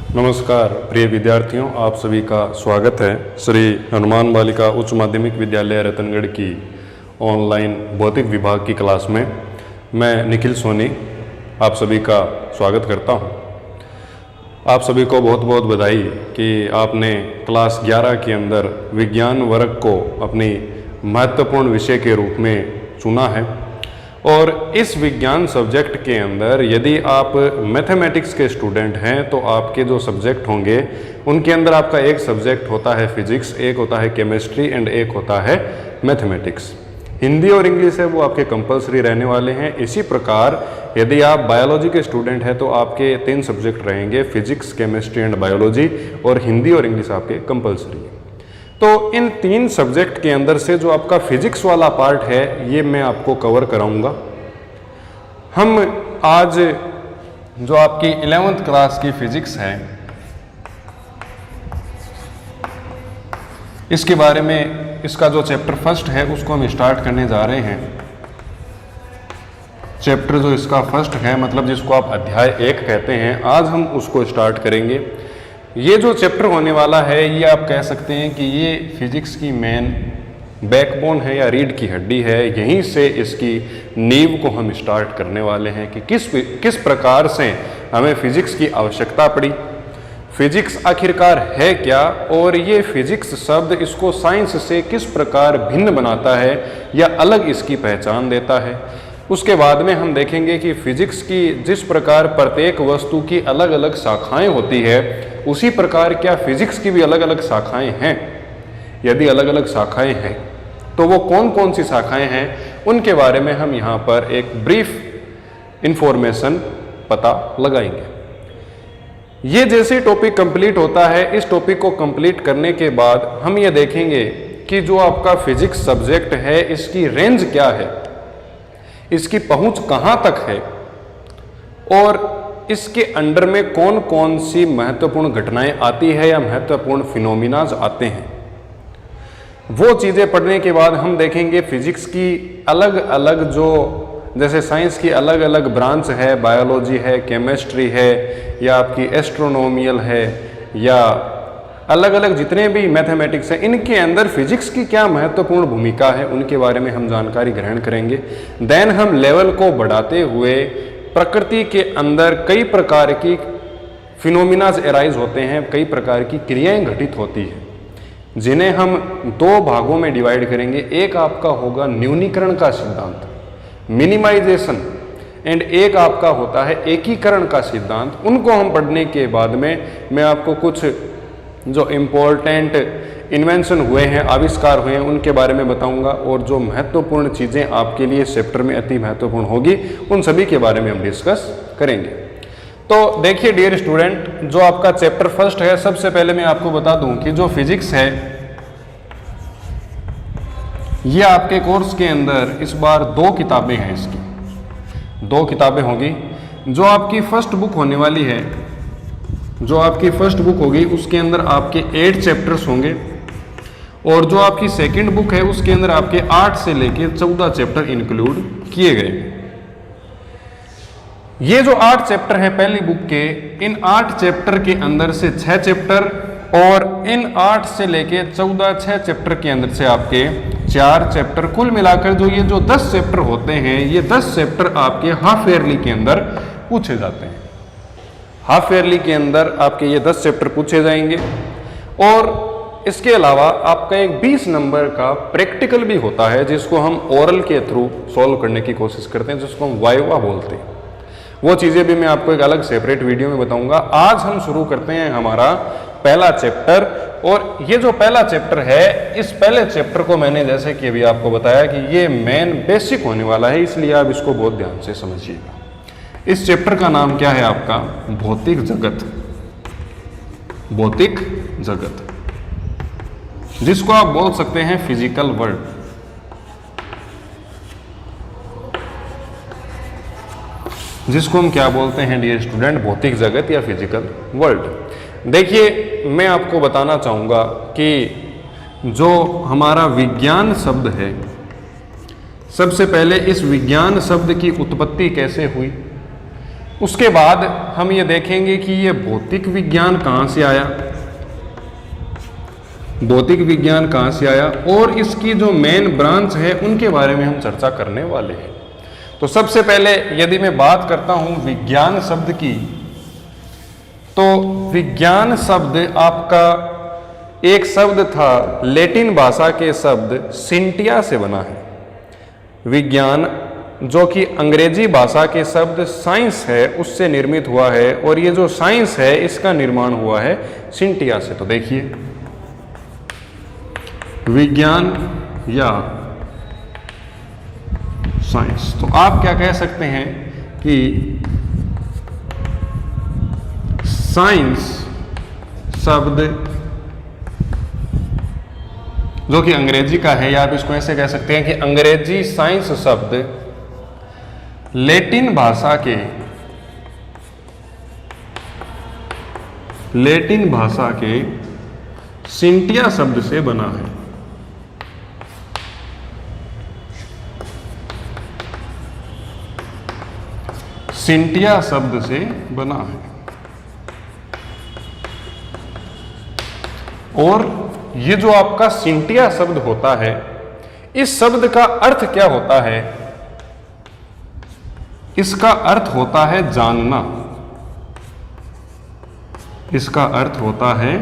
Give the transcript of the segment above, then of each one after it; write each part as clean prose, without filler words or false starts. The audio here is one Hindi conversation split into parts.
नमस्कार प्रिय विद्यार्थियों, आप सभी का स्वागत है श्री हनुमान बालिका उच्च माध्यमिक विद्यालय रतनगढ़ की ऑनलाइन भौतिक विभाग की क्लास में। मैं निखिल सोनी आप सभी का स्वागत करता हूं। आप सभी को बहुत बहुत बधाई कि आपने क्लास 11 के अंदर विज्ञान वर्ग को अपनी महत्वपूर्ण विषय के रूप में चुना है। और इस विज्ञान सब्जेक्ट के अंदर यदि आप मैथमेटिक्स के स्टूडेंट हैं तो आपके जो सब्जेक्ट होंगे उनके अंदर आपका एक सब्जेक्ट होता है फिजिक्स, एक होता है केमिस्ट्री एंड एक होता है मैथमेटिक्स। हिंदी और इंग्लिश है वो आपके कंपलसरी रहने वाले हैं। इसी प्रकार यदि आप बायोलॉजी के स्टूडेंट हैं तो आपके 3 सब्जेक्ट रहेंगे, फिजिक्स, केमिस्ट्री एंड बायोलॉजी, और हिंदी और इंग्लिश आपके कंपलसरी है। तो इन 3 सब्जेक्ट के अंदर से जो आपका फिजिक्स वाला पार्ट है ये मैं आपको कवर कराऊंगा। हम आज जो आपकी 11th क्लास की फिजिक्स है इसके बारे में, इसका जो चैप्टर फर्स्ट है उसको हम स्टार्ट करने जा रहे हैं। चैप्टर जो इसका फर्स्ट है, मतलब जिसको आप अध्याय 1 कहते हैं, आज हम उसको स्टार्ट करेंगे। ये जो चैप्टर होने वाला है ये आप कह सकते हैं कि ये फिजिक्स की मेन बैकबोन है या रीढ़ की हड्डी है। यहीं से इसकी नींव को हम स्टार्ट करने वाले हैं कि किस प्रकार से हमें फिजिक्स की आवश्यकता पड़ी, फिजिक्स आखिरकार है क्या, और ये फिजिक्स शब्द इसको साइंस से किस प्रकार भिन्न बनाता है या अलग इसकी पहचान देता है। उसके बाद में हम देखेंगे कि फिजिक्स की जिस प्रकार प्रत्येक वस्तु की अलग अलग शाखाएं होती है उसी प्रकार क्या फिजिक्स की भी अलग अलग शाखाएं हैं। यदि अलग अलग शाखाएं हैं तो वो कौन कौन सी शाखाएं हैं उनके बारे में हम यहाँ पर एक ब्रीफ इंफॉर्मेशन पता लगाएंगे। ये जैसे टॉपिक कंप्लीट होता है, इस टॉपिक को कंप्लीट करने के बाद हम ये देखेंगे कि जो आपका फिजिक्स सब्जेक्ट है इसकी रेंज क्या है, इसकी पहुंच कहां तक है, और इसके अंडर में कौन कौन सी महत्वपूर्ण घटनाएं आती है या महत्वपूर्ण फिनोमिनाज आते हैं। वो चीज़ें पढ़ने के बाद हम देखेंगे फिजिक्स की अलग अलग जो, जैसे साइंस की अलग अलग ब्रांच है, बायोलॉजी है, केमिस्ट्री है, या आपकी एस्ट्रोनॉमियल है, या अलग अलग जितने भी मैथमेटिक्स हैं, इनके अंदर फिजिक्स की क्या महत्वपूर्ण भूमिका है उनके बारे में हम जानकारी ग्रहण करेंगे। देन हम लेवल को बढ़ाते हुए प्रकृति के अंदर कई प्रकार की फिनोमिनाज एराइज होते हैं, कई प्रकार की क्रियाएं घटित होती हैं, जिन्हें हम 2 भागों में डिवाइड करेंगे। एक आपका होगा न्यूनीकरण का सिद्धांत, मिनिमाइजेशन, एंड एक आपका होता है एकीकरण का सिद्धांत। उनको हम पढ़ने के बाद में मैं आपको कुछ जो इम्पोर्टेंट इन्वेंशन हुए हैं, आविष्कार हुए हैं, उनके बारे में बताऊंगा, और जो महत्वपूर्ण चीज़ें आपके लिए चैप्टर में अति महत्वपूर्ण होगी उन सभी के बारे में हम डिस्कस करेंगे। तो देखिए डियर स्टूडेंट, जो आपका चैप्टर फर्स्ट है, सबसे पहले मैं आपको बता दूं कि जो फिजिक्स है ये आपके कोर्स के अंदर इस बार 2 किताबें हैं, इसकी 2 किताबें होंगी। जो आपकी फर्स्ट बुक होने वाली है, जो आपकी फर्स्ट बुक होगी उसके अंदर आपके 8 चैप्टर्स होंगे, और जो आपकी सेकंड बुक है उसके अंदर आपके 8 से लेके 14 चैप्टर इंक्लूड किए गए। ये जो 8 चैप्टर हैं पहली बुक के, इन 8 चैप्टर के अंदर से 6 चैप्टर, और इन 8 से लेके 14 6 चैप्टर के अंदर से आपके 4 चैप्टर, कुल मिलाकर जो ये जो 10 चैप्टर होते हैं, ये 10 चैप्टर आपके हाफ ईयरली के अंदर पूछे जाते हैं। हाफ ईयरली के अंदर आपके ये 10 चैप्टर पूछे जाएंगे, और इसके अलावा आपका एक 20 नंबर का प्रैक्टिकल भी होता है जिसको हम ओरल के थ्रू सॉल्व करने की कोशिश करते हैं, जिसको हम वाइवा बोलते हैं। वो चीज़ें भी मैं आपको एक अलग सेपरेट वीडियो में बताऊंगा। आज हम शुरू करते हैं हमारा पहला चैप्टर, और ये जो पहला चैप्टर है, इस पहले चैप्टर को मैंने जैसे कि अभी आपको बताया कि ये मेन बेसिक होने वाला है, इसलिए आप इसको बहुत ध्यान से समझिएगा। इस चैप्टर का नाम क्या है आपका? भौतिक जगत। भौतिक जगत, जिसको आप बोल सकते हैं फिजिकल वर्ल्ड। जिसको हम क्या बोलते हैं डियर स्टूडेंट? भौतिक जगत या फिजिकल वर्ल्ड। देखिए, मैं आपको बताना चाहूँगा कि जो हमारा विज्ञान शब्द है, सबसे पहले इस विज्ञान शब्द की उत्पत्ति कैसे हुई, उसके बाद हम ये देखेंगे कि ये भौतिक विज्ञान कहाँ से आया, भौतिक विज्ञान कहाँ से आया, और इसकी जो मेन ब्रांच है उनके बारे में हम चर्चा करने वाले हैं। तो सबसे पहले यदि मैं बात करता हूं विज्ञान शब्द की, तो विज्ञान शब्द आपका एक शब्द था, लैटिन भाषा के शब्द सिंटिया से बना है। विज्ञान जो कि अंग्रेजी भाषा के शब्द साइंस है उससे निर्मित हुआ है, और ये जो साइंस है इसका निर्माण हुआ है सिंटिया से। तो देखिए, विज्ञान या साइंस, तो आप क्या कह सकते हैं कि साइंस शब्द जो कि अंग्रेजी का है, या आप इसको ऐसे कह सकते हैं कि अंग्रेजी साइंस शब्द लैटिन भाषा के सिंटिया शब्द से बना है। सिंटिया शब्द से बना है। और ये जो आपका सिंटिया शब्द होता है, इस शब्द का अर्थ क्या होता है? इसका अर्थ होता है जानना। इसका अर्थ होता है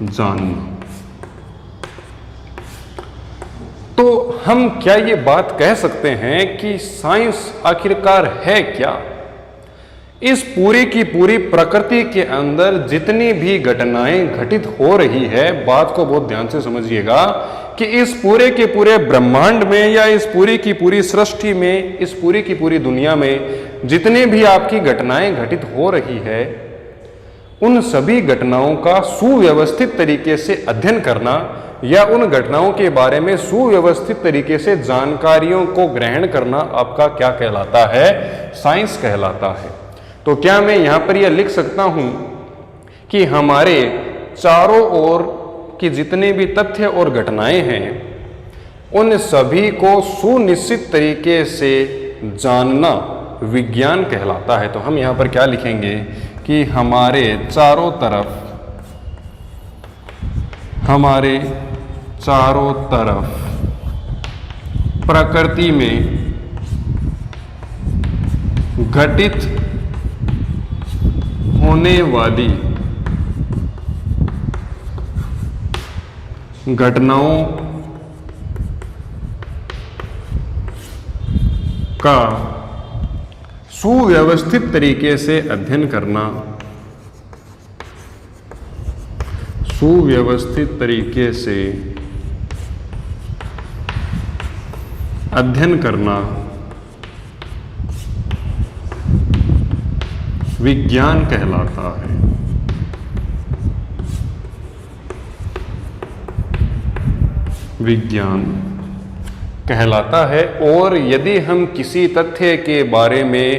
जानना। तो हम क्या ये बात कह सकते हैं कि साइंस आखिरकार है क्या? इस पूरी की पूरी प्रकृति के अंदर जितनी भी घटनाएं घटित हो रही है, बात को बहुत ध्यान से समझिएगा कि इस पूरे के पूरे ब्रह्मांड में या इस पूरी की पूरी सृष्टि में, इस पूरी की पूरी दुनिया में जितनी भी आपकी घटनाएं घटित हो रही है, उन सभी घटनाओं का सुव्यवस्थित तरीके से अध्ययन करना या उन घटनाओं के बारे में सुव्यवस्थित तरीके से जानकारियों को ग्रहण करना आपका क्या कहलाता है? साइंस कहलाता है। तो क्या मैं यहां पर यह लिख सकता हूं कि हमारे चारों ओर की जितने भी तथ्य और घटनाएं हैं, उन सभी को सुनिश्चित तरीके से जानना विज्ञान कहलाता है? तो हम यहां पर क्या लिखेंगे कि हमारे चारों तरफ प्रकृति में घटित होने वाली घटनाओं का सुव्यवस्थित तरीके से अध्ययन करना, सुव्यवस्थित तरीके से अध्ययन करना विज्ञान कहलाता है। विज्ञान कहलाता है। और यदि हम किसी तथ्य के बारे में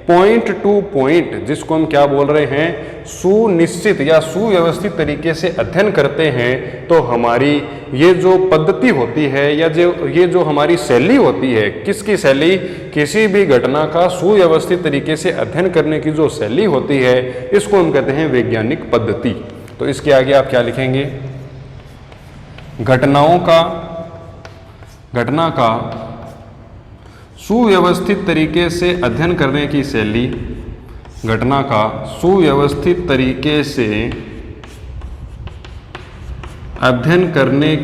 पॉइंट टू पॉइंट, जिसको हम क्या बोल रहे हैं, सुनिश्चित या सुव्यवस्थित तरीके से अध्ययन करते हैं, तो हमारी ये जो पद्धति होती है या ये जो हमारी शैली होती है, किसकी शैली? किसी भी घटना का सुव्यवस्थित तरीके से अध्ययन करने की जो शैली होती है, इसको हम कहते हैं वैज्ञानिक पद्धति। तो इसके आगे आप क्या लिखेंगे? घटना का सुव्यवस्थित तरीके से अध्ययन करने की शैली, घटना का सुव्यवस्थित तरीके से अध्ययन करने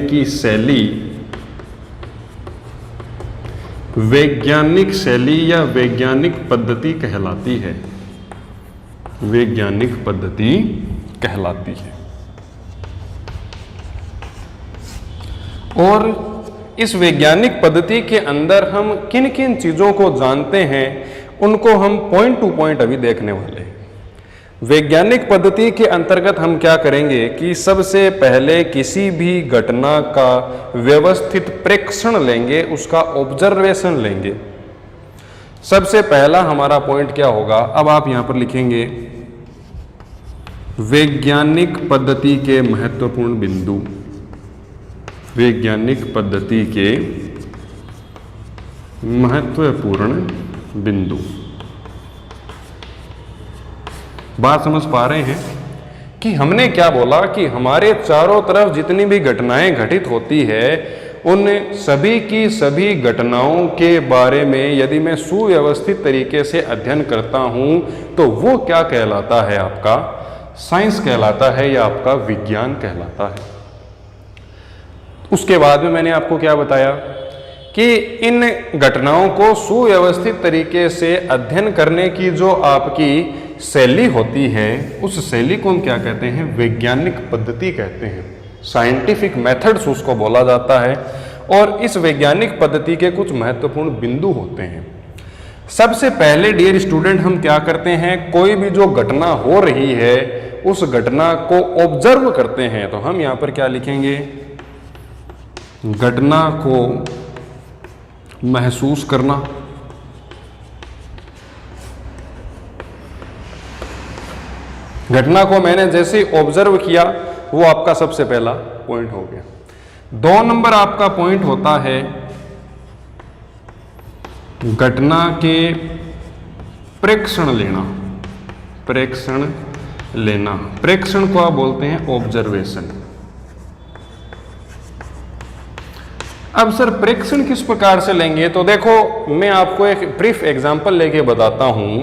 की शैली वैज्ञानिक शैली या वैज्ञानिक पद्धति कहलाती है। वैज्ञानिक पद्धति कहलाती है। और इस वैज्ञानिक पद्धति के अंदर हम किन किन चीज़ों को जानते हैं, उनको हम पॉइंट टू पॉइंट अभी देखने वाले हैं। वैज्ञानिक पद्धति के अंतर्गत हम क्या करेंगे कि सबसे पहले किसी भी घटना का व्यवस्थित प्रेक्षण लेंगे, उसका ऑब्जर्वेशन लेंगे। सबसे पहला हमारा पॉइंट क्या होगा? अब आप यहां पर लिखेंगे वैज्ञानिक पद्धति के महत्वपूर्ण बिंदु। वैज्ञानिक पद्धति के महत्वपूर्ण बिंदु। बात समझ पा रहे हैं कि हमने क्या बोला कि हमारे चारों तरफ जितनी भी घटनाएं घटित होती है उन सभी की सभी घटनाओं के बारे में यदि मैं सुव्यवस्थित तरीके से अध्ययन करता हूं तो वो क्या कहलाता है, आपका साइंस कहलाता है या आपका विज्ञान कहलाता है। उसके बाद में मैंने आपको क्या बताया कि इन घटनाओं को सुव्यवस्थित तरीके से अध्ययन करने की जो आपकी शैली होती है उस शैली को हम क्या कहते हैं, वैज्ञानिक पद्धति कहते हैं। साइंटिफिक मेथड्स उसको बोला जाता है। और इस वैज्ञानिक पद्धति के कुछ महत्वपूर्ण बिंदु होते हैं। सबसे पहले डियर स्टूडेंट हम क्या करते हैं, कोई भी जो घटना हो रही है उस घटना को ऑब्जर्व करते हैं। तो हम यहां पर क्या लिखेंगे, घटना को महसूस करना, घटना को मैंने जैसे ऑब्जर्व किया वो आपका सबसे पहला पॉइंट हो गया। 2 नंबर आपका पॉइंट होता है घटना के प्रेक्षण लेना। प्रेक्षण लेना, प्रेक्षण को आप बोलते हैं ऑब्जर्वेशन। अब सर प्रेक्षण किस प्रकार से लेंगे, तो देखो मैं आपको एक ब्रीफ एग्जांपल लेके बताता हूं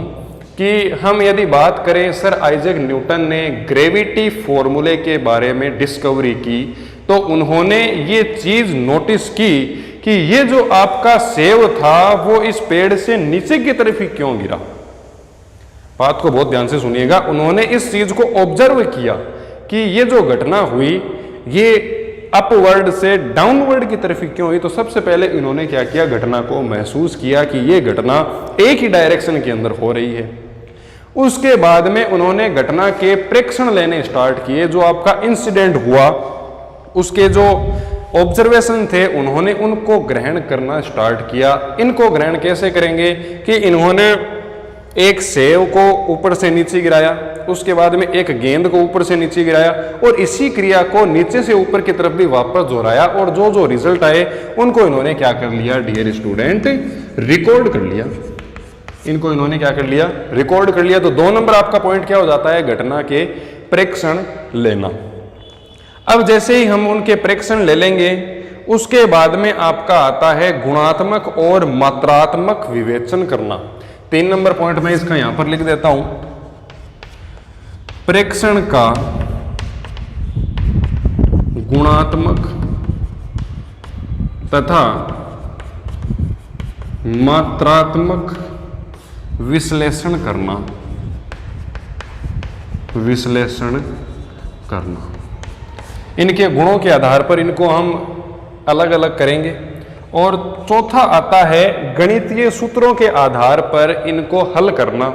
कि हम यदि बात करें सर आइजैक न्यूटन ने ग्रेविटी फॉर्मूले के बारे में डिस्कवरी की तो उन्होंने ये चीज नोटिस की कि ये जो आपका सेब था वो इस पेड़ से नीचे की तरफ ही क्यों गिरा। बात को बहुत ध्यान से सुनिएगा। उन्होंने इस चीज को ऑब्जर्व किया कि ये जो घटना हुई ये अपवर्ड से डाउनवर्ड की तरफ क्यों हुई। तो सबसे पहले इन्होंने क्या किया, घटना को महसूस किया कि ये घटना एक ही डायरेक्शन के अंदर हो रही है। उसके बाद में उन्होंने घटना के प्रेक्षण लेने स्टार्ट किए। जो आपका इंसिडेंट हुआ उसके जो ऑब्जर्वेशन थे उन्होंने उनको ग्रहण करना स्टार्ट किया। इनको ग्रहण कैसे करेंगे कि इन्होंने एक सेब को ऊपर से नीचे गिराया, उसके बाद में एक गेंद को ऊपर से नीचे गिराया और इसी क्रिया को नीचे से ऊपर की तरफ भी वापस दोहराया और जो जो रिजल्ट आए उनको इन्होंने क्या कर लिया डियर स्टूडेंट, रिकॉर्ड कर लिया। इनको इन्होंने क्या कर लिया, रिकॉर्ड कर लिया। तो 2 नंबर आपका पॉइंट क्या हो जाता है, घटना के प्रेक्षण लेना। अब जैसे ही हम उनके प्रेक्षण ले लेंगे उसके बाद में आपका आता है गुणात्मक और मात्रात्मक विवेचन करना। 3 नंबर पॉइंट मैं इसका यहां पर लिख देता हूं, प्रेक्षण का गुणात्मक तथा मात्रात्मक विश्लेषण करना। विश्लेषण करना, इनके गुणों के आधार पर इनको हम अलग अलग करेंगे। और चौथा आता है गणितीय सूत्रों के आधार पर इनको हल करना।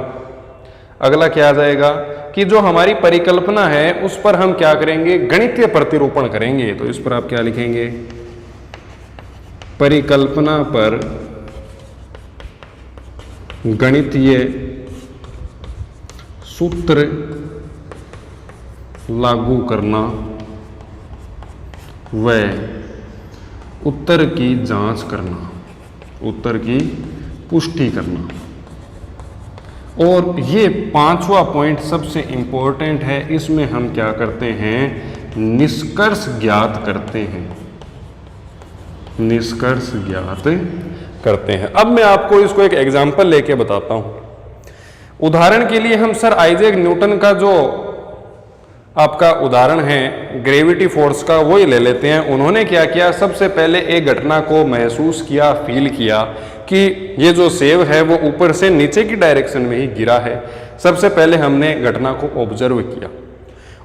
अगला क्या आ जाएगा कि जो हमारी परिकल्पना है उस पर हम क्या करेंगे, गणितीय प्रतिरूपण करेंगे। तो इस पर आप क्या लिखेंगे, परिकल्पना पर गणितीय सूत्र लागू करना व उत्तर की जांच करना, उत्तर की पुष्टि करना। और ये 5वां पॉइंट सबसे इंपॉर्टेंट है। इसमें हम क्या करते हैं, निष्कर्ष ज्ञात करते हैं। निष्कर्ष ज्ञात करते हैं। अब मैं आपको इसको एक एग्जाम्पल लेके बताता हूं। उदाहरण के लिए हम सर आइजैक न्यूटन का जो आपका उदाहरण है ग्रेविटी फोर्स का वो ही ले लेते हैं। उन्होंने क्या किया, सबसे पहले एक घटना को महसूस किया, फील किया कि ये जो सेब है वो ऊपर से नीचे की डायरेक्शन में ही गिरा है। सबसे पहले हमने घटना को ऑब्जर्व किया।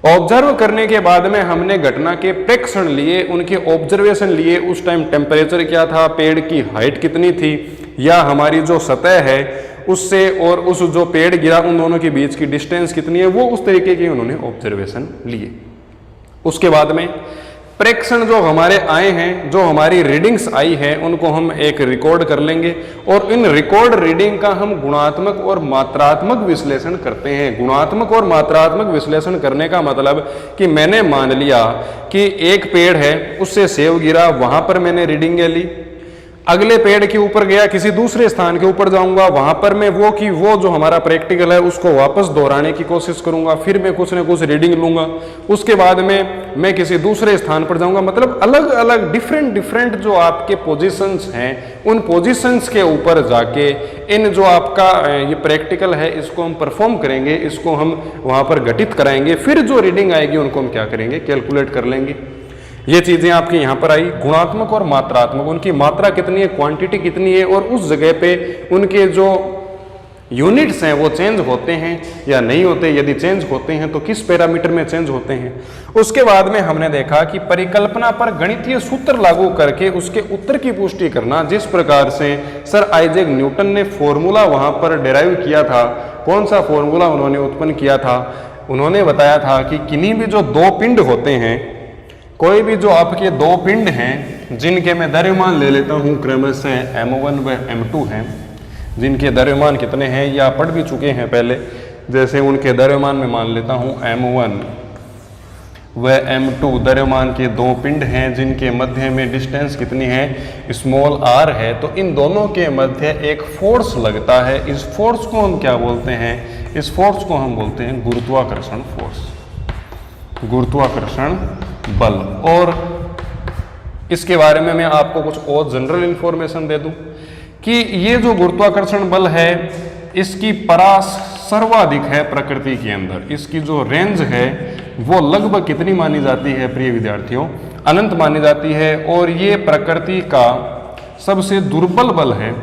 ऑब्जर्व करने के बाद में हमने घटना के प्रेक्षण लिए, उनके ऑब्जर्वेशन लिए। उस टाइम टेम्परेचर क्या था, पेड़ की हाइट कितनी थी, या हमारी जो सतह है उससे और उस जो पेड़ गिरा उन दोनों के बीच की डिस्टेंस कितनी है, वो उस तरीके के उन्होंने ऑब्जर्वेशन लिए। उसके बाद में प्रेक्षण जो हमारे आए हैं, जो हमारी रीडिंग्स आई है, उनको हम एक रिकॉर्ड कर लेंगे और इन रिकॉर्ड रीडिंग का हम गुणात्मक और मात्रात्मक विश्लेषण करते हैं। गुणात्मक और मात्रात्मक विश्लेषण करने का मतलब कि मैंने मान लिया कि एक पेड़ है उससे सेब गिरा, वहां पर मैंने रीडिंगें ली। अगले पेड़ के ऊपर गया, किसी दूसरे स्थान के ऊपर जाऊंगा, वहां पर मैं वो जो हमारा प्रैक्टिकल है उसको वापस दोहराने की कोशिश करूंगा, फिर मैं कुछ ना कुछ रीडिंग लूंगा, उसके बाद में मैं किसी दूसरे स्थान पर जाऊंगा। मतलब अलग अलग डिफरेंट जो आपके पोजीशंस हैं उन पोजीशंस के ऊपर जाके इन जो आपका ये प्रैक्टिकल है इसको हम परफॉर्म करेंगे, इसको हम वहां पर घटित कराएंगे, फिर जो रीडिंग आएगी उनको हम क्या करेंगे, कैलकुलेट कर लेंगे। ये चीजें आपके यहाँ पर आई, गुणात्मक और मात्रात्मक, उनकी मात्रा कितनी है, क्वांटिटी कितनी है, और उस जगह पे उनके जो यूनिट्स हैं वो चेंज होते हैं या नहीं होते, यदि चेंज होते हैं तो किस पैरामीटर में चेंज होते हैं। उसके बाद में हमने देखा कि परिकल्पना पर गणितीय सूत्र लागू करके उसके उत्तर की पुष्टि करना, जिस प्रकार से सर आइजैक न्यूटन ने फॉर्मूला वहां पर डिराइव किया था। कौन सा फॉर्मूला उन्होंने उत्पन्न किया था, उन्होंने बताया था कि किन्हीं भी जो दो पिंड होते हैं, कोई भी जो आपके दो पिंड हैं जिनके मैं द्रव्यमान ले लेता हूं क्रमशः m1 व m2 हैं, जिनके द्रव्यमान कितने हैं ये आप पढ़ भी चुके हैं पहले। जैसे उनके द्रव्यमान में मान लेता हूं m1 व m2 द्रव्यमान के दो पिंड हैं जिनके मध्य में डिस्टेंस कितनी है, स्मॉल r है। तो इन दोनों के मध्य एक फोर्स लगता है, इस फोर्स को हम क्या बोलते हैं, इस फोर्स को हम बोलते हैं गुरुत्वाकर्षण फोर्स, गुरुत्वाकर्षण बल। और इसके बारे में मैं आपको कुछ और जनरल इंफॉर्मेशन दे दूं कि ये जो गुरुत्वाकर्षण बल है इसकी परास सर्वाधिक है प्रकृति के अंदर, इसकी जो रेंज है वो लगभग कितनी मानी जाती है प्रिय विद्यार्थियों, अनंत मानी जाती है। और ये प्रकृति का सबसे दुर्बल बल है।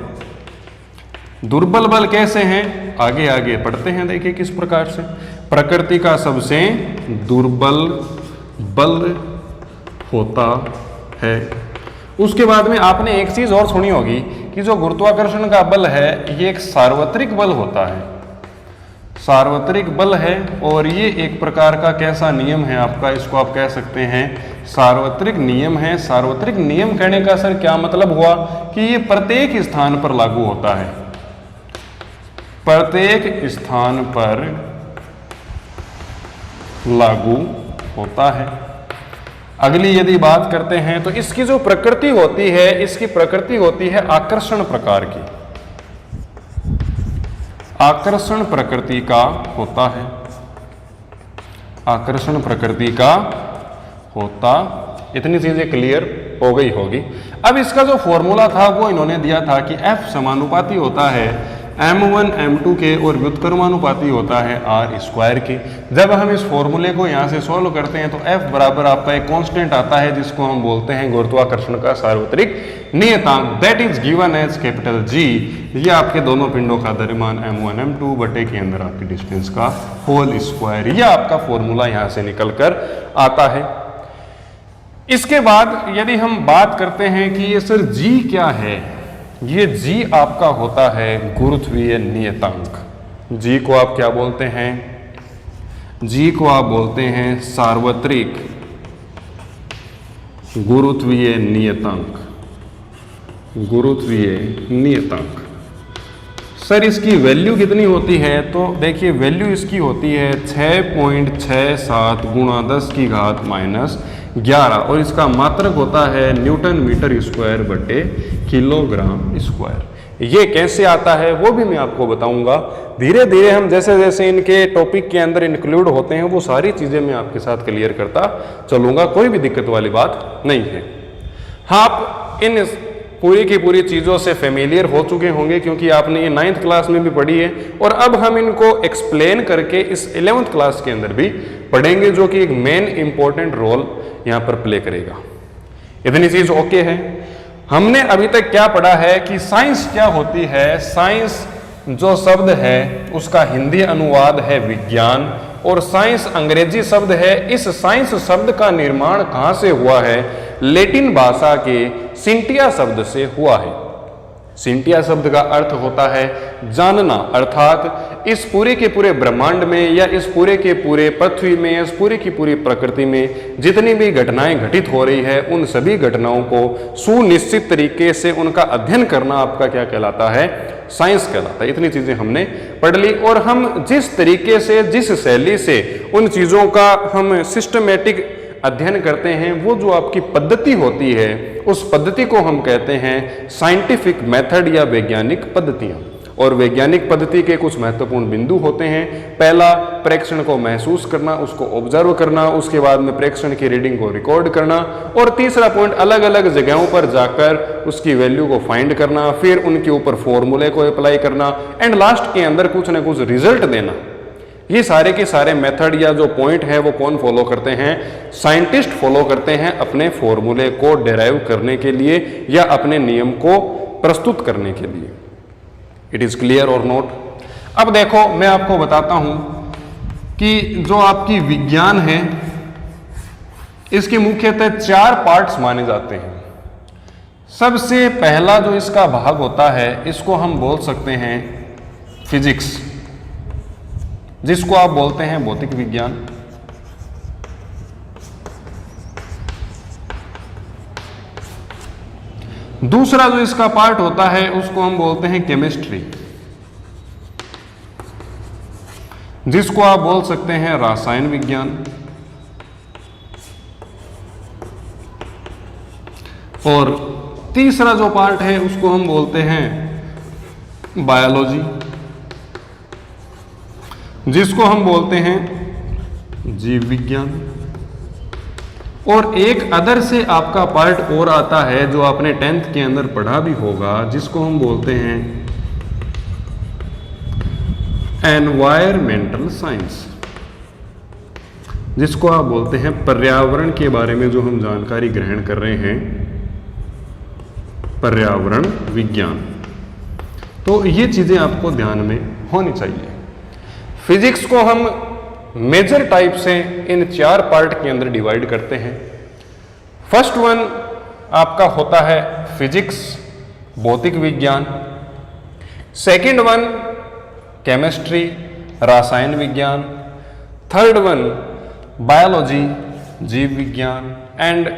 दुर्बल बल कैसे हैं, आगे आगे पढ़ते हैं, देखिए किस प्रकार से। प्रकृति का सबसे दुर्बल बल होता है। उसके बाद में आपने एक चीज और सुनी होगी कि जो गुरुत्वाकर्षण का बल है ये एक सार्वत्रिक बल होता है, सार्वत्रिक बल है। और ये एक प्रकार का कैसा नियम है आपका, इसको आप कह सकते हैं सार्वत्रिक नियम है। सार्वत्रिक नियम कहने का सर क्या मतलब हुआ कि ये प्रत्येक स्थान पर लागू होता है, प्रत्येक स्थान पर लागू होता है। अगली यदि बात करते हैं तो इसकी जो प्रकृति होती है, इसकी प्रकृति होती है आकर्षण प्रकार की, आकर्षण प्रकृति का होता है, आकर्षण प्रकृति का होता। इतनी चीजें क्लियर हो गई होगी। अब इसका जो फॉर्मूला था वो इन्होंने दिया था कि F समानुपाती होता है m1 m2 के और व्युत्क्रमानुपाती होता है r स्क्वायर के। जब हम इस फॉर्मूले को यहाँ से सॉल्व करते हैं तो F बराबर आपका एक कांस्टेंट आता है जिसको हम बोलते हैं गुरुत्वाकर्षण का सार्वत्रिक नियतांक, that is given as capital G। ये आपके दोनों पिंडों का द्रव्यमान m1 m2 बटे के अंदर आपकी डिस्टेंस का होल स्क्वायर, यह आपका फॉर्मूला यहाँ से निकल कर आता है। इसके बाद यदि हम बात करते हैं कि ये सर G क्या है, ये G आपका होता है गुरुत्वीय नियतांक। G को आप क्या बोलते हैं, G को आप बोलते हैं सार्वत्रिक गुरुत्वीय नियतांक, गुरुत्वीय नियतांक। सर इसकी वैल्यू कितनी होती है, तो देखिए वैल्यू इसकी होती है 6.67 गुणा 10 की घात -11 और इसका मात्रक होता है न्यूटन मीटर स्क्वायर बटे किलोग्राम स्क्वायर। ये कैसे आता है वो भी मैं आपको बताऊंगा। धीरे धीरे हम जैसे जैसे इनके टॉपिक के अंदर इंक्लूड होते हैं वो सारी चीजें मैं आपके साथ क्लियर करता चलूंगा, कोई भी दिक्कत वाली बात नहीं है। हाँ, आप इन पूरी की पूरी चीज़ों से फेमिलियर हो चुके होंगे क्योंकि आपने ये 9th क्लास में भी पढ़ी है और अब हम इनको एक्सप्लेन करके इस 11th क्लास के अंदर भी पढ़ेंगे, जो कि एक मेन इंपॉर्टेंट रोल यहाँ पर प्ले करेगा। इतनी चीज ओके है। हमने अभी तक क्या पढ़ा है कि साइंस क्या होती है। साइंस जो शब्द है उसका हिंदी अनुवाद है विज्ञान और साइंस अंग्रेजी शब्द है। इस साइंस शब्द का निर्माण कहाँ से हुआ है, लैटिन भाषा के सिंटिया शब्द से हुआ है। सिंटिया शब्द का अर्थ होता है जानना, अर्थात इस पूरे के पूरे ब्रह्मांड में या इस पूरे के पूरे पृथ्वी में या इस पूरे की पूरी प्रकृति में जितनी भी घटनाएं घटित हो रही है उन सभी घटनाओं को सुनिश्चित तरीके से उनका अध्ययन करना आपका क्या कहलाता है, साइंस कहलाता है। इतनी चीजें हमने पढ़ ली और हम जिस तरीके से जिस शैली से उन चीजों का हम सिस्टमेटिक अध्ययन करते हैं, वो जो आपकी पद्धति होती है उस पद्धति को हम कहते हैं साइंटिफिक मेथड या वैज्ञानिक पद्धतियां। और वैज्ञानिक पद्धति के कुछ महत्वपूर्ण बिंदु होते हैं। पहला, प्रेक्षण को महसूस करना, उसको ऑब्जर्व करना, उसके बाद में प्रेक्षण की रीडिंग को रिकॉर्ड करना, और तीसरा पॉइंट, अलग अलग जगहों पर जाकर उसकी वैल्यू को फाइंड करना, फिर उनके ऊपर फॉर्मूले को अप्लाई करना, एंड लास्ट के अंदर कुछ ना कुछ रिजल्ट देना। ये सारे के सारे मेथड या जो पॉइंट है वो कौन फॉलो करते हैं? साइंटिस्ट फॉलो करते हैं अपने फॉर्मूले को डेराइव करने के लिए या अपने नियम को प्रस्तुत करने के लिए। इट इज क्लियर और नोट? अब देखो, मैं आपको बताता हूं कि जो आपकी विज्ञान है इसके मुख्यतः 4 पार्ट्स माने जाते हैं। सबसे पहला जो इसका भाग होता है इसको हम बोल सकते हैं फिजिक्स, जिसको आप बोलते हैं भौतिक विज्ञान। दूसरा जो इसका पार्ट होता है उसको हम बोलते हैं केमिस्ट्री, जिसको आप बोल सकते हैं रसायन विज्ञान। और तीसरा जो पार्ट है उसको हम बोलते हैं बायोलॉजी, जिसको हम बोलते हैं जीव विज्ञान। और एक अदर से आपका पार्ट और आता है जो आपने 10th के अंदर पढ़ा भी होगा, जिसको हम बोलते हैं एनवायरमेंटल साइंस, जिसको आप बोलते हैं पर्यावरण के बारे में जो हम जानकारी ग्रहण कर रहे हैं, पर्यावरण विज्ञान। तो ये चीजें आपको ध्यान में होनी चाहिए। फिजिक्स को हम मेजर टाइप से इन 4 पार्ट के अंदर डिवाइड करते हैं। फर्स्ट वन आपका होता है फिजिक्स, भौतिक विज्ञान। सेकंड वन केमिस्ट्री, रसायन विज्ञान। थर्ड वन बायोलॉजी, जीव विज्ञान। And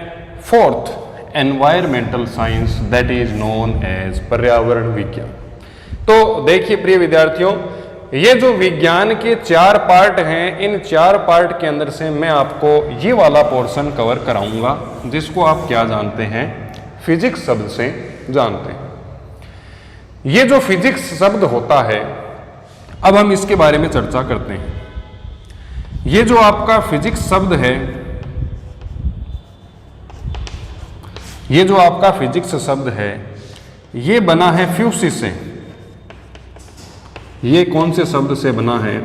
fourth environmental science, that is known as पर्यावरण विज्ञान। तो देखिए प्रिय विद्यार्थियों, ये जो विज्ञान के 4 पार्ट हैं, इन 4 पार्ट के अंदर से मैं आपको ये वाला पोर्शन कवर कराऊंगा, जिसको आप क्या जानते हैं? फिजिक्स शब्द से जानते हैं। ये जो फिजिक्स शब्द होता है, अब हम इसके बारे में चर्चा करते हैं। ये जो आपका फिजिक्स शब्द है, ये जो आपका फिजिक्स शब्द है, ये बना है फ्यूसिस से। ये कौन से शब्द से बना है?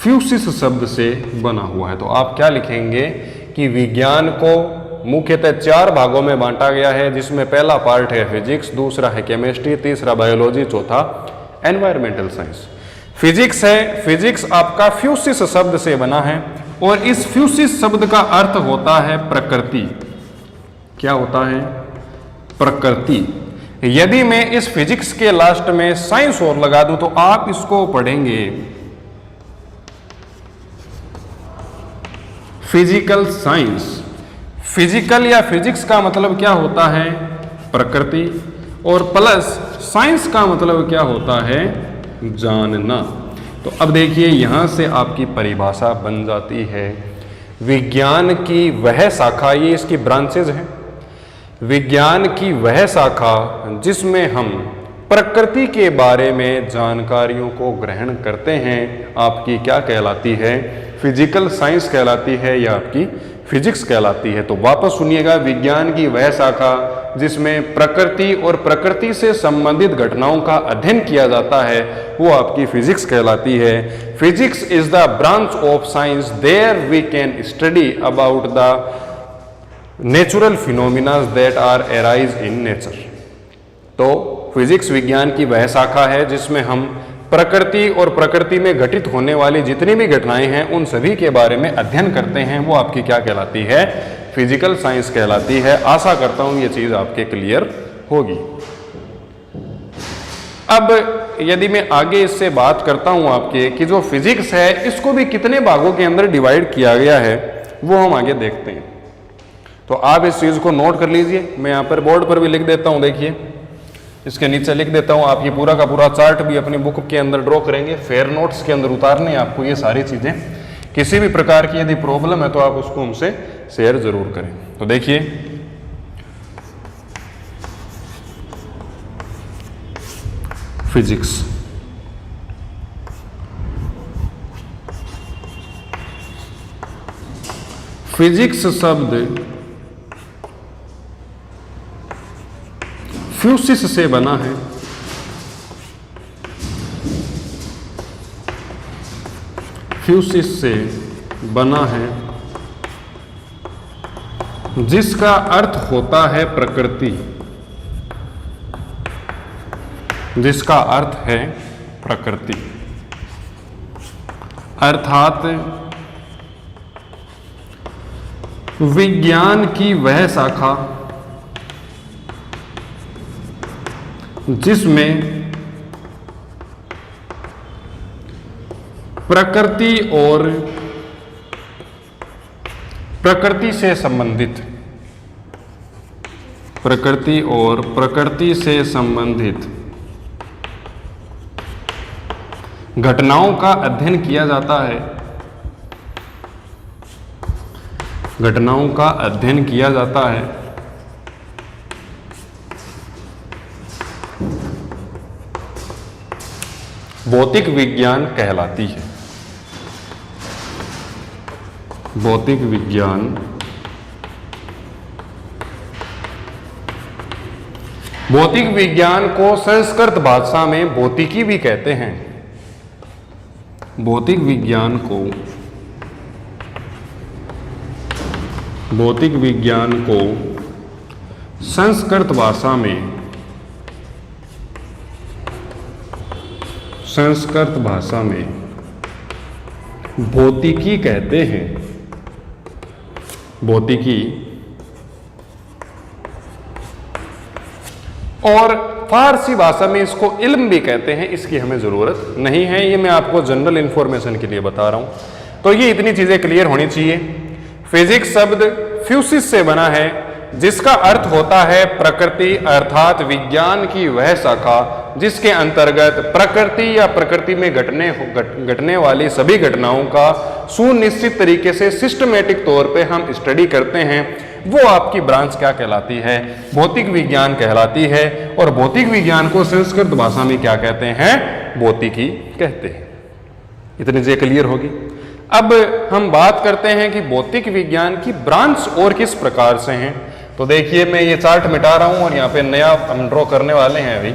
फ्यूसिस शब्द से बना हुआ है। तो आप क्या लिखेंगे कि विज्ञान को मुख्यतः 4 भागों में बांटा गया है, जिसमें पहला पार्ट है फिजिक्स, दूसरा है केमिस्ट्री, तीसरा बायोलॉजी, चौथा एनवायरमेंटल साइंस। फिजिक्स है, फिजिक्स आपका फ्यूसिस शब्द से बना है, और इस फ्यूसिस शब्द का अर्थ होता है प्रकृति। क्या होता है? प्रकृति। यदि मैं इस फिजिक्स के लास्ट में साइंस और लगा दूं तो आप इसको पढ़ेंगे फिजिकल साइंस। फिजिकल या फिजिक्स का मतलब क्या होता है? प्रकृति। और प्लस साइंस का मतलब क्या होता है? जानना। तो अब देखिए, यहां से आपकी परिभाषा बन जाती है विज्ञान की वह शाखा, ये इसकी ब्रांचेज हैं, विज्ञान की वह शाखा जिसमें हम प्रकृति के बारे में जानकारियों को ग्रहण करते हैं, आपकी क्या कहलाती है? फिजिकल साइंस कहलाती है या आपकी फिजिक्स कहलाती है। तो वापस सुनिएगा, विज्ञान की वह शाखा जिसमें प्रकृति और प्रकृति से संबंधित घटनाओं का अध्ययन किया जाता है, वो आपकी फिजिक्स कहलाती है। Physics is the branch of science there we can study about the natural phenomena that are arise in nature. तो फिजिक्स विज्ञान की वह शाखा है जिसमें हम प्रकृति और प्रकृति में घटित होने वाली जितनी भी घटनाएं हैं उन सभी के बारे में अध्ययन करते हैं। वो आपकी क्या कहलाती है? फिजिकल साइंस कहलाती है। आशा करता हूं ये चीज आपके क्लियर होगी। अब यदि मैं आगे इससे बात करता हूं आपके कि जो फिजिक्स है इसको भी कितने भागों के अंदर डिवाइड किया गया है, वो हम आगे देखते हैं। तो आप इस चीज को नोट कर लीजिए। मैं यहाँ पर बोर्ड पर भी लिख देता हूँ, देखिए इसके नीचे लिख देता हूँ। आप ये पूरा का पूरा चार्ट भी अपनी बुक के अंदर ड्रॉ करेंगे, फेयर नोट्स के अंदर उतारने आपको ये सारी चीजें। किसी भी प्रकार की यदि प्रॉब्लम है तो आप उसको हमसे शेयर जरूर करें। तो देखिए, फिजिक्स, फिजिक्स शब्द फ्यूसिस से बना है। फ्यूसिस से बना है, जिसका अर्थ होता है प्रकृति, जिसका अर्थ है प्रकृति, अर्थात विज्ञान की वह शाखा जिसमें प्रकृति और प्रकृति से संबंधित, प्रकृति और प्रकृति से संबंधित घटनाओं का अध्ययन किया जाता है, घटनाओं का अध्ययन किया जाता है। भौतिक विज्ञान कहलाती है। भौतिक विज्ञान भौतिक विज्ञान को संस्कृत भाषा में भौतिकी भी कहते हैं। भौतिक विज्ञान को भौतिक विज्ञान को संस्कृत भाषा में संस्कृत भाषा में भौतिकी कहते हैं। भौतिकी, और फारसी भाषा में इसको इल्म भी कहते हैं। इसकी हमें जरूरत नहीं है, ये मैं आपको जनरल इंफॉर्मेशन के लिए बता रहा हूं। तो ये इतनी चीजें क्लियर होनी चाहिए। फिजिक्स शब्द फ्यूसिस से बना है, जिसका अर्थ होता है प्रकृति, अर्थात विज्ञान की वह शाखा जिसके अंतर्गत प्रकृति या प्रकृति में घटने वाली सभी घटनाओं का सुनिश्चित तरीके से सिस्टमेटिक तौर पे हम स्टडी करते हैं। वो आपकी ब्रांच क्या कहलाती है? भौतिक विज्ञान कहलाती है। और भौतिक विज्ञान को संस्कृत भाषा में क्या कहते हैं? भौतिकी कहते हैं। इतनी चीजें क्लियर होगी। अब हम बात करते हैं कि भौतिक विज्ञान की ब्रांच और किस प्रकार से हैं। तो देखिए, मैं ये चार्ट मिटा रहा हूं और यहां पे नया हम ड्रॉ करने वाले हैं अभी।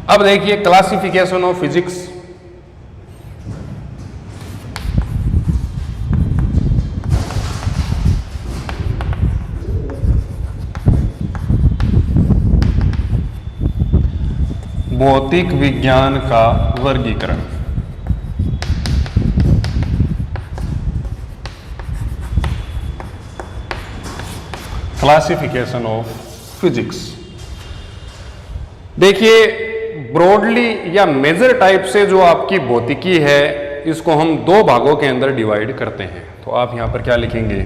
अब देखिए, क्लासिफिकेशन ऑफ फिजिक्स। भौतिक विज्ञान का वर्गीकरण। Classification of physics. देखिए, ब्रॉडली या मेजर टाइप से जो आपकी भौतिकी है, इसको हम दो भागों के अंदर डिवाइड करते हैं। तो आप यहां पर क्या लिखेंगे?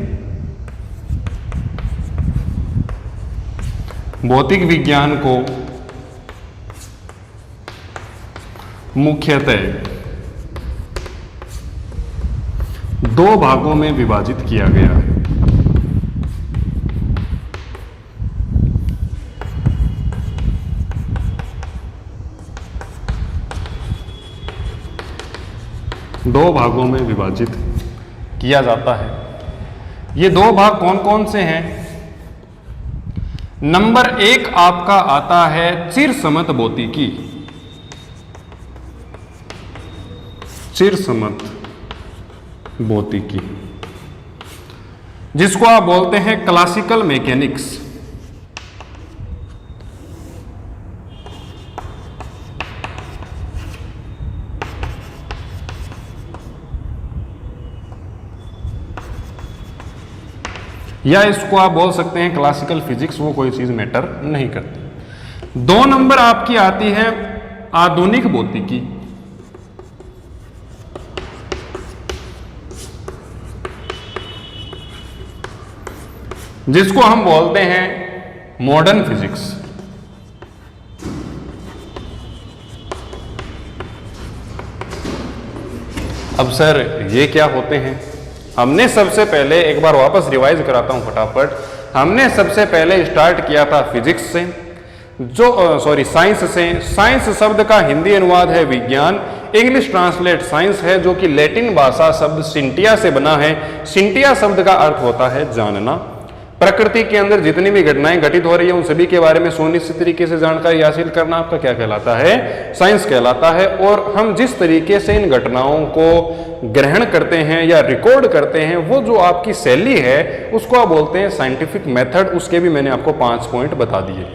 भौतिक विज्ञान को मुख्यतः दो भागों में विभाजित किया गया है। दो भागों में विभाजित किया जाता है। ये दो भाग कौन कौन से हैं? नंबर एक आपका आता है चिरसमत भौतिकी। चिरसमत भौतिकी, जिसको आप बोलते हैं क्लासिकल मैकेनिक्स। या इसको आप बोल सकते हैं क्लासिकल फिजिक्स। वो कोई चीज मैटर नहीं करती। दो नंबर आपकी आती है आधुनिक भौतिकी। जिसको हम बोलते हैं मॉडर्न फिजिक्स। अब सर ये क्या होते हैं? हमने सबसे पहले एक बार वापस रिवाइज कराता हूं फटाफट। हमने सबसे पहले स्टार्ट किया था फिजिक्स से, साइंस से। साइंस शब्द का हिंदी अनुवाद है विज्ञान, इंग्लिश ट्रांसलेट साइंस है, जो कि लैटिन भाषा शब्द सिंटिया से बना है। सिंटिया शब्द का अर्थ होता है जानना। प्रकृति के अंदर जितनी भी घटनाएं घटित हो रही है उन सभी के बारे में सुनिश्चित तरीके से जानकारी हासिल करना आपका क्या कहलाता है? साइंस कहलाता है। और हम जिस तरीके से इन घटनाओं को ग्रहण करते हैं या रिकॉर्ड करते हैं, वो जो आपकी शैली है उसको आप बोलते हैं साइंटिफिक मेथड। उसके भी मैंने आपको 5 पॉइंट बता दिए।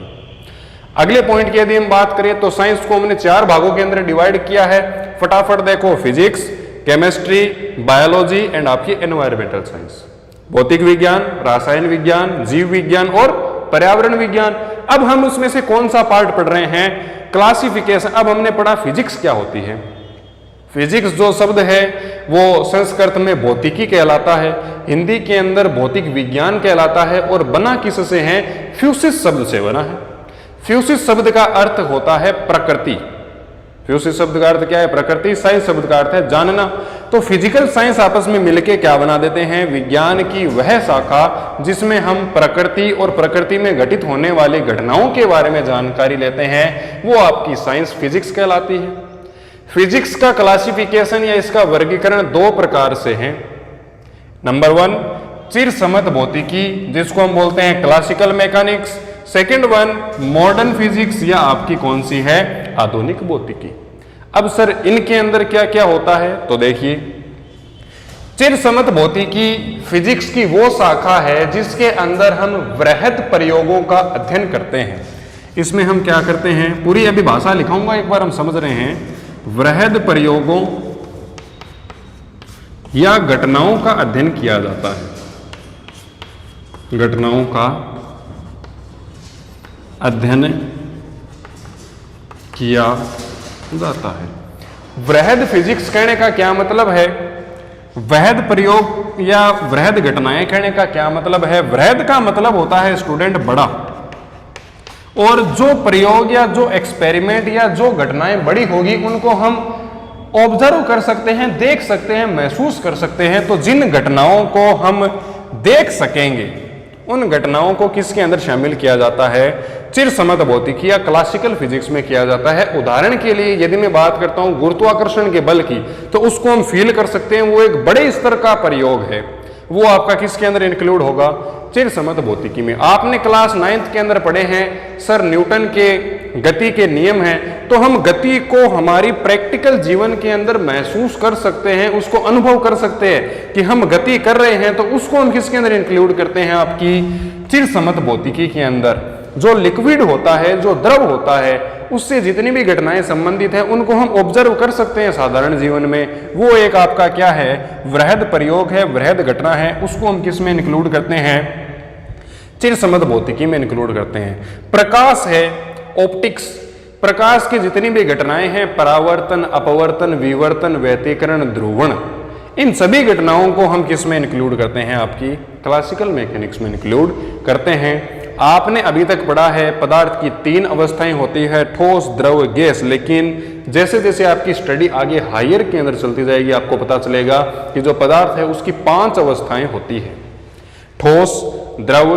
अगले पॉइंट की यदि हम बात करें तो साइंस को हमने 4 भागों के अंदर डिवाइड किया है। फटाफट देखो, फिजिक्स, केमिस्ट्री, बायोलॉजी एंड आपकी एनवायरमेंटल साइंस, भौतिक विज्ञान, रासायन विज्ञान, जीव विज्ञान और पर्यावरण विज्ञान। अब हम उसमें से कौन सा पार्ट पढ़ रहे हैं? क्लासिफिकेशन। अब हमने पढ़ा फिजिक्स क्या होती है। फिजिक्स जो शब्द है वो संस्कृत में भौतिकी कहलाता है, हिंदी के अंदर भौतिक विज्ञान कहलाता है और बना किससे है? फ्यूसिस शब्द से बना है। फ्यूसिस शब्द का अर्थ होता है प्रकृति। फ्यूसिस शब्द का अर्थ क्या है? प्रकृति। साइंस शब्द का अर्थ है जानना। तो फिजिकल साइंस आपस में मिलके क्या बना देते हैं? विज्ञान की वह शाखा जिसमें हम प्रकृति और प्रकृति में घटित होने वाली घटनाओं के बारे में जानकारी लेते हैं, वो आपकी साइंस फिजिक्स कहलाती है। फिजिक्स का क्लासिफिकेशन या इसका वर्गीकरण 2 प्रकार से है। नंबर 1 चिरसमत भौतिकी, जिसको हम बोलते हैं classical mechanics. Second 1 modern physics या आपकी कौन सी है? आधुनिक भौतिकी। अब सर इनके अंदर क्या क्या होता है? तो देखिए, चिरसमत भौतिकी फिजिक्स की वो शाखा है जिसके अंदर हम वृहद प्रयोगों का अध्ययन करते हैं। इसमें हम क्या करते हैं? पूरी अभी भाषा लिखाऊंगा, एक बार हम समझ रहे हैं। वृहद प्रयोगों या घटनाओं का अध्ययन किया जाता है। घटनाओं का अध्ययन किया जाता है। वृहद फिजिक्स कहने का क्या मतलब है? वृहद प्रयोग या वृहद घटनाएं कहने का क्या मतलब है? वृहद का मतलब होता है स्टूडेंट बड़ा, और जो प्रयोग या जो एक्सपेरिमेंट या जो घटनाएं बड़ी होगी उनको हम ऑब्जर्व कर सकते हैं, देख सकते हैं, महसूस कर सकते हैं। तो जिन घटनाओं को हम देख सकेंगे उन घटनाओं को किसके अंदर शामिल किया जाता है? चिरसमत भौतिकी या क्लासिकल फिजिक्स में किया जाता है। उदाहरण के लिए यदि मैं बात करता हूं गुरुत्वाकर्षण के बल की, तो उसको हम फील कर सकते हैं। वो एक बड़े स्तर का प्रयोग है, वो आपका किसके अंदर इंक्लूड होगा? चिरसमत भौतिकी में। आपने क्लास 9th के अंदर पढ़े हैं सर न्यूटन के गति के नियम हैं, तो हम गति को हमारी प्रैक्टिकल जीवन के अंदर महसूस कर सकते हैं, उसको अनुभव कर सकते हैं कि हम गति कर रहे हैं। तो उसको हम किसके अंदर इंक्लूड करते हैं? आपकी चिरसमत भौतिकी के अंदर। जो लिक्विड होता है, जो द्रव होता है, उससे जितनी भी घटनाएं संबंधित हैं उनको हम ऑब्जर्व कर सकते हैं साधारण जीवन में। वो एक आपका क्या है? वृहद प्रयोग है, वृहद घटना है। उसको हम किस में इंक्लूड करते हैं? चिरसमत भौतिकी में इंक्लूड करते हैं। प्रकाश है, ऑप्टिक्स। प्रकाश की जितनी भी घटनाएं हैं, परावर्तन, अपवर्तन, विवर्तन, व्यतिकरण, ध्रुवण, इन सभी घटनाओं को हम किस में इंक्लूड करते हैं? आपकी क्लासिकल मैकेनिक्स में इंक्लूड करते हैं। आपने अभी तक पढ़ा है पदार्थ की 3 अवस्थाएं होती है, ठोस, द्रव, गैस। लेकिन जैसे जैसे आपकी स्टडी आगे हायर के अंदर चलती जाएगी आपको पता चलेगा कि जो पदार्थ है उसकी 5 अवस्थाएं होती है। ठोस, द्रव,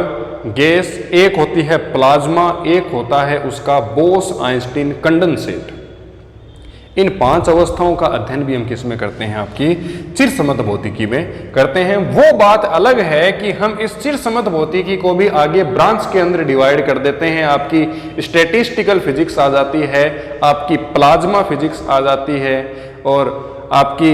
गैस, एक होती है प्लाज्मा, एक होता है उसका बोस-आइंस्टीन कंडेंसेट। इन 5 अवस्थाओं का अध्ययन भी हम किस में करते हैं? आपकी चिरसमत भौतिकी में करते हैं। वो बात अलग है कि हम इस चिरसमत भौतिकी को भी आगे ब्रांच के अंदर डिवाइड कर देते हैं। आपकी स्टैटिस्टिकल फिजिक्स आ जाती है, आपकी प्लाज्मा फिजिक्स आ जाती है, और आपकी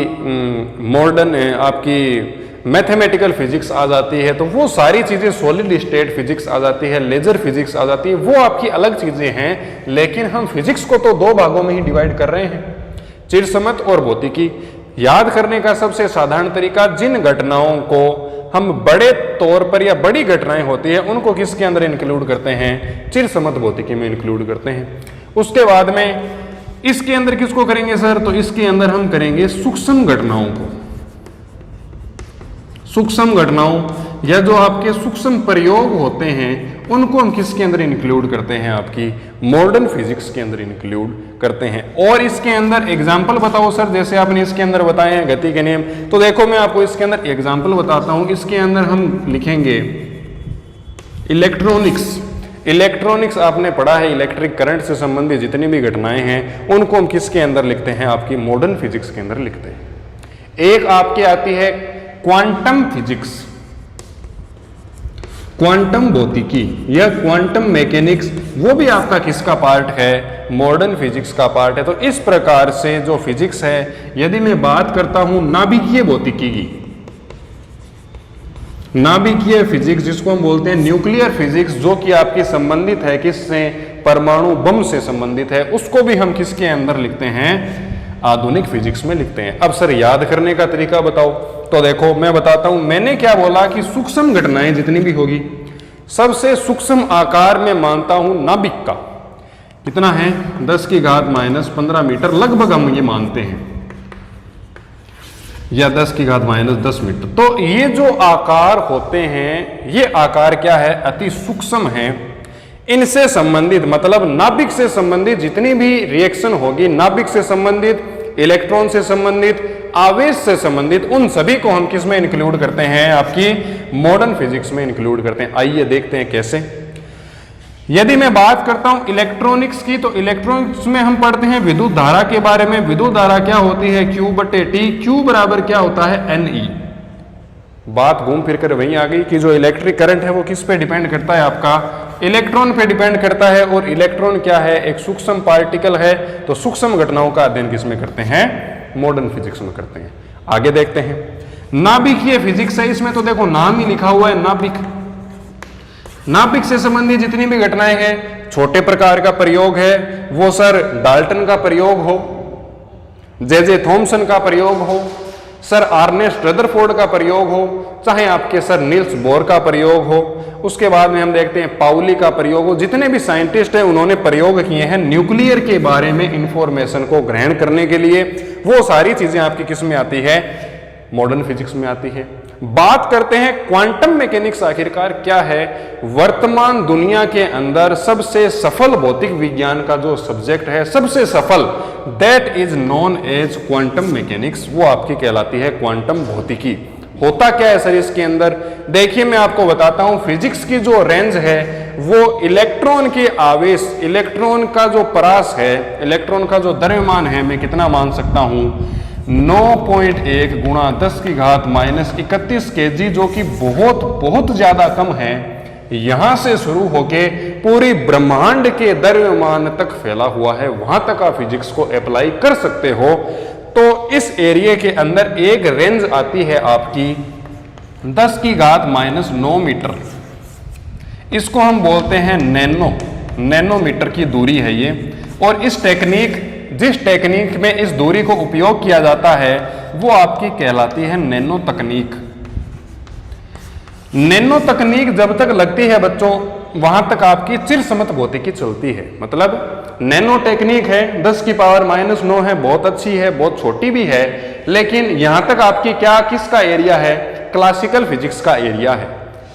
मॉडर्न आपकी मैथमेटिकल फिजिक्स आ जाती है। तो वो सारी चीजें, सॉलिड स्टेट फिजिक्स आ जाती है, लेजर फिजिक्स आ जाती है, वो आपकी अलग चीजें हैं। लेकिन हम फिजिक्स को तो 2 भागों में ही डिवाइड कर रहे हैं, चिरसमत और भौतिकी। याद करने का सबसे साधारण तरीका, जिन घटनाओं को हम बड़े तौर पर या बड़ी घटनाएं होती है उनको किसके अंदर इंक्लूड करते हैं? चिरसमत भौतिकी में इंक्लूड करते हैं। उसके बाद में इसके अंदर किसको करेंगे सर? तो इसके अंदर हम करेंगे सूक्ष्म घटनाओं को। सूक्ष्म घटनाओं या जो आपके सूक्ष्म प्रयोग होते हैं उनको हम किसके अंदर इंक्लूड करते हैं, आपकी मॉडर्न फिजिक्स के अंदर इंक्लूड करते हैं। और इसके अंदर एग्जाम्पल बताओ सर, जैसे आपने इसके अंदर बताए हैं गति के नियम, तो देखो मैं आपको इसके अंदर एग्जाम्पल बताता हूं। इसके अंदर हम लिखेंगे इलेक्ट्रॉनिक्स। इलेक्ट्रॉनिक्स आपने पढ़ा है, इलेक्ट्रिक करंट से संबंधित जितनी भी घटनाएं हैं उनको हम किसके अंदर लिखते हैं, आपकी मॉडर्न फिजिक्स के अंदर लिखते हैं। एक आपकी आती है क्वांटम फिजिक्स, क्वांटम भौतिकी या क्वांटम मैकेनिक्स, वो भी आपका किसका पार्ट है, मॉडर्न फिजिक्स का पार्ट है। तो इस प्रकार से जो फिजिक्स है, यदि मैं बात करता हूं नाभिकीय भौतिकी की, नाभिकीय फिजिक्स जिसको हम बोलते हैं न्यूक्लियर फिजिक्स, जो कि आपकी संबंधित है किससे, परमाणु बम से संबंधित है, उसको भी हम किसके अंदर लिखते हैं, आधुनिक फिजिक्स में लिखते हैं। अब सर याद करने का तरीका बताओ, तो देखो मैं बताता हूं। मैंने क्या बोला कि सूक्ष्म घटनाएं जितनी भी होगी, सबसे सूक्ष्म आकार में मानता हूं नाभिक का, कितना है 10 की घात -15 मीटर लगभग हम ये मानते हैं, या 10 की घात -10 मीटर। तो ये जो आकार होते हैं, ये आकार क्या है, अति सूक्ष्म है। इनसे संबंधित मतलब नाभिक से संबंधित जितनी भी रिएक्शन होगी, नाभिक से संबंधित, इलेक्ट्रॉन से संबंधित, आवेश से संबंधित, उन सभी को हम किस में इंक्लूड करते हैं, आपकी मॉडर्न फिजिक्स में इंक्लूड करते हैं। आइए देखते हैं कैसे। यदि मैं बात करता हूं इलेक्ट्रॉनिक्स की, तो इलेक्ट्रॉनिक्स में हम पढ़ते हैं विद्युत धारा के बारे में। विद्युत धारा क्या होती है, Q/T। Q बराबर क्या होता है, Ne। बात घूम फिर कर वहीं आ गई कि जो इलेक्ट्रिक करंट है वो किस पे डिपेंड करता है, आपका इलेक्ट्रॉन पे डिपेंड करता है। और इलेक्ट्रॉन क्या है, एक सूक्ष्म पार्टिकल है। तो सूक्ष्म घटनाओं का अध्ययन किस में करते हैं, मॉडर्न फिजिक्स में करते हैं। आगे देखते हैं नाभिकीय फिजिक्स है। इसमें तो देखो नाम ही लिखा हुआ है नाभिक। नाभिक से संबंधित जितनी भी घटनाएं हैं, छोटे प्रकार का प्रयोग है वो सर डाल्टन का प्रयोग हो, जे थॉमसन का प्रयोग हो, सर अर्नेस्ट रदरफोर्ड का प्रयोग हो, चाहे आपके सर नील्स बोर का प्रयोग हो, उसके बाद में हम देखते हैं पाउली का प्रयोग हो। जितने भी साइंटिस्ट हैं उन्होंने प्रयोग किए हैं न्यूक्लियर के बारे में इंफॉर्मेशन को ग्रहण करने के लिए। वो सारी चीजें आपकी किस में आती है, मॉडर्न फिजिक्स में आती है। बात करते हैं क्वांटम मैकेनिक्स आखिरकार क्या है। वर्तमान दुनिया के अंदर सबसे सफल भौतिक विज्ञान का जो सब्जेक्ट है, सबसे सफल, that is known as quantum mechanics, वो आपकी कहलाती है क्वांटम भौतिकी। होता क्या है सर इसके अंदर, देखिए मैं आपको बताता हूं। फिजिक्स की जो रेंज है वो इलेक्ट्रॉन के आवेश, इलेक्ट्रॉन का जो परास है, इलेक्ट्रॉन का जो द्रव्यमान है, मैं कितना मान सकता हूं, 9.1 × 10 की घात -31 kg, जो कि बहुत बहुत ज्यादा कम है। यहां से शुरू होके पूरी ब्रह्मांड के द्रव्यमान तक फैला हुआ है, वहां तक आप फिजिक्स को अप्लाई कर सकते हो। तो इस एरिया के अंदर एक रेंज आती है आपकी 10 की घात -9 मीटर। इसको हम बोलते हैं नैनोमीटर की दूरी है ये। और इस टेक्निक, जिस टेक्निक में इस दूरी को उपयोग किया जाता है वो आपकी कहलाती है नैनो तकनीक। नैनो तकनीक जब तक लगती है बच्चों, वहां तक आपकी चिरसमत भौतिकी चलती है। मतलब नैनो टेक्निक है, 10 की पावर -9 है, बहुत अच्छी है, बहुत छोटी भी है, लेकिन यहां तक आपकी क्या, किसका एरिया है, क्लासिकल फिजिक्स का एरिया है।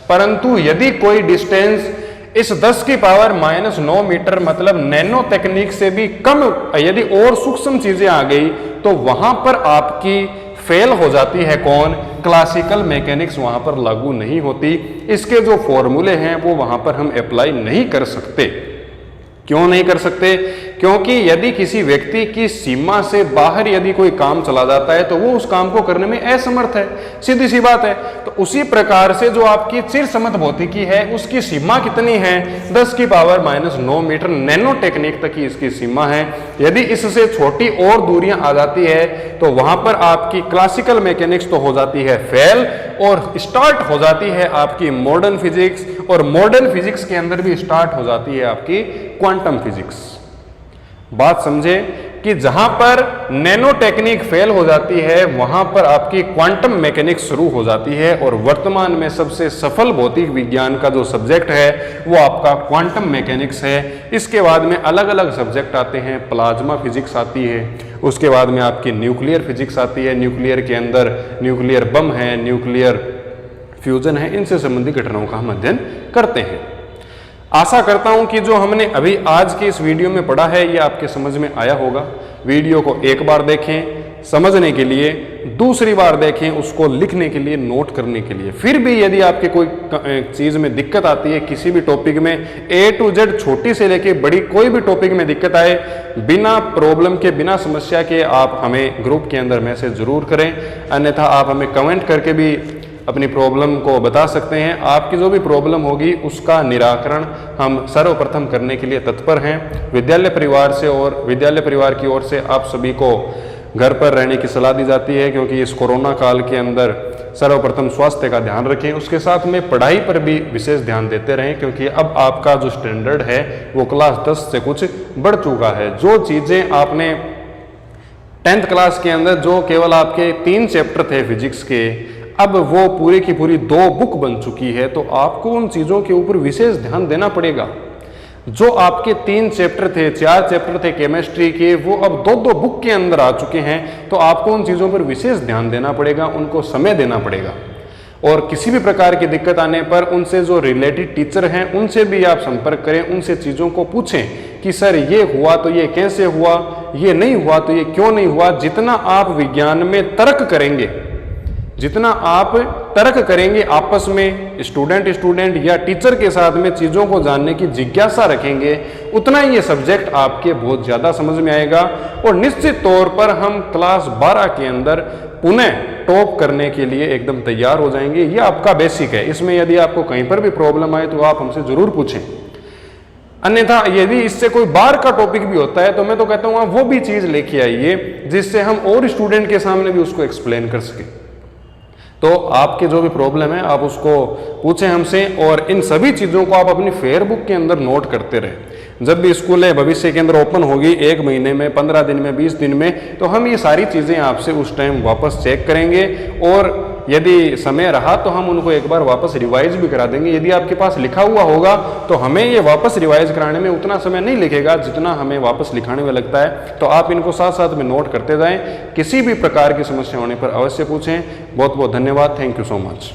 परंतु यदि कोई डिस्टेंस इस 10 की पावर -9 मीटर मतलब नैनो तकनीक से भी कम, यदि और सूक्ष्म चीजें आ गई, तो वहां पर आपकी फेल हो जाती है कौन, क्लासिकल मैकेनिक्स वहां पर लागू नहीं होती। इसके जो फॉर्मूले हैं वो वहां पर हम अप्लाई नहीं कर सकते। क्यों नहीं कर सकते, क्योंकि यदि किसी व्यक्ति की सीमा से बाहर यदि कोई काम चला जाता है तो वो उस काम को करने में असमर्थ है, सीधी सी बात है। तो उसी प्रकार से जो आपकी चिरसमत भौतिकी है उसकी सीमा कितनी है, 10 की पावर -9 मीटर, नैनो टेक्निक तक की इसकी सीमा है। यदि इससे छोटी और दूरियां आ जाती है तो वहां पर आपकी क्लासिकल मैकेनिक्स तो हो जाती है फेल, और स्टार्ट हो जाती है आपकी मॉडर्न फिजिक्स, और मॉडर्न फिजिक्स के अंदर भी स्टार्ट हो जाती है आपकी क्वांटम फिजिक्स। बात समझे कि जहां पर नैनो टेक्निक फेल हो जाती है वहां पर आपकी क्वांटम मैकेनिक्स शुरू हो जाती है। और वर्तमान में सबसे सफल भौतिक विज्ञान का जो सब्जेक्ट है वो आपका क्वांटम मैकेनिक्स है। इसके बाद में अलग अलग सब्जेक्ट आते हैं, प्लाज्मा फिजिक्स आती है, उसके बाद में आपकी न्यूक्लियर फिजिक्स आती है। न्यूक्लियर के अंदर न्यूक्लियर बम है, न्यूक्लियर फ्यूजन है, इनसे संबंधित घटनाओं का हम अध्ययन करते हैं। आशा करता हूं कि जो हमने अभी आज के इस वीडियो में पढ़ा है ये आपके समझ में आया होगा। वीडियो को एक बार देखें समझने के लिए, दूसरी बार देखें उसको लिखने के लिए, नोट करने के लिए। फिर भी यदि आपके कोई चीज़ में दिक्कत आती है, किसी भी टॉपिक में A to Z छोटी से लेके बड़ी कोई भी टॉपिक में दिक्कत आए, बिना प्रॉब्लम के, बिना समस्या के आप हमें ग्रुप के अंदर मैसेज जरूर करें, अन्यथा आप हमें कमेंट करके भी अपनी प्रॉब्लम को बता सकते हैं। आपकी जो भी प्रॉब्लम होगी उसका निराकरण हम सर्वप्रथम करने के लिए तत्पर हैं। विद्यालय परिवार से और विद्यालय परिवार की ओर से आप सभी को घर पर रहने की सलाह दी जाती है, क्योंकि इस कोरोना काल के अंदर सर्वप्रथम स्वास्थ्य का ध्यान रखें, उसके साथ में पढ़ाई पर भी विशेष ध्यान देते रहें, क्योंकि अब आपका जो स्टैंडर्ड है वो क्लास 10 से कुछ बढ़ चुका है। जो चीज़ें आपने 10th क्लास के अंदर जो केवल आपके 3 चैप्टर थे फिजिक्स के, अब वो पूरी की पूरी 2 बुक बन चुकी है, तो आपको उन चीज़ों के ऊपर विशेष ध्यान देना पड़ेगा। जो आपके 3 चैप्टर थे, 4 चैप्टर थे केमिस्ट्री के, वो अब 2 बुक के अंदर आ चुके हैं, तो आपको उन चीज़ों पर विशेष ध्यान देना पड़ेगा, उनको समय देना पड़ेगा। और किसी भी प्रकार की दिक्कत आने पर उनसे जो रिलेटेड टीचर हैं उनसे भी आप संपर्क करें, उनसे चीज़ों को पूछें कि सर ये हुआ तो ये कैसे हुआ, ये नहीं हुआ तो ये क्यों नहीं हुआ। जितना आप विज्ञान में तर्क करेंगे, जितना आप तर्क करेंगे आपस में, स्टूडेंट या टीचर के साथ में चीज़ों को जानने की जिज्ञासा रखेंगे, उतना ही ये सब्जेक्ट आपके बहुत ज़्यादा समझ में आएगा और निश्चित तौर पर हम क्लास 12 के अंदर पुनः टॉप करने के लिए एकदम तैयार हो जाएंगे। ये आपका बेसिक है। इसमें यदि आपको कहीं पर भी प्रॉब्लम आए तो आप हमसे ज़रूर पूछें, अन्यथा यदि इससे कोई बाहर का टॉपिक भी होता है तो मैं तो कहता हूँ वो भी चीज़ लेके आइए जिससे हम और स्टूडेंट के सामने भी उसको एक्सप्लेन कर सकें। तो आपके जो भी प्रॉब्लम है आप उसको पूछें हमसे, और इन सभी चीज़ों को आप अपनी फेयर बुक के अंदर नोट करते रहें। जब भी स्कूल है भविष्य के अंदर ओपन होगी 1 महीने में, 15 दिन में, 20 दिन में, तो हम ये सारी चीज़ें आपसे उस टाइम वापस चेक करेंगे और यदि समय रहा तो हम उनको एक बार वापस रिवाइज भी करा देंगे। यदि आपके पास लिखा हुआ होगा तो हमें ये वापस रिवाइज कराने में उतना समय नहीं लगेगा जितना हमें वापस लिखाने में लगता है। तो आप इनको साथ साथ में नोट करते जाएं। किसी भी प्रकार की समस्या होने पर अवश्य पूछें। बहुत बहुत धन्यवाद। Thank you so much.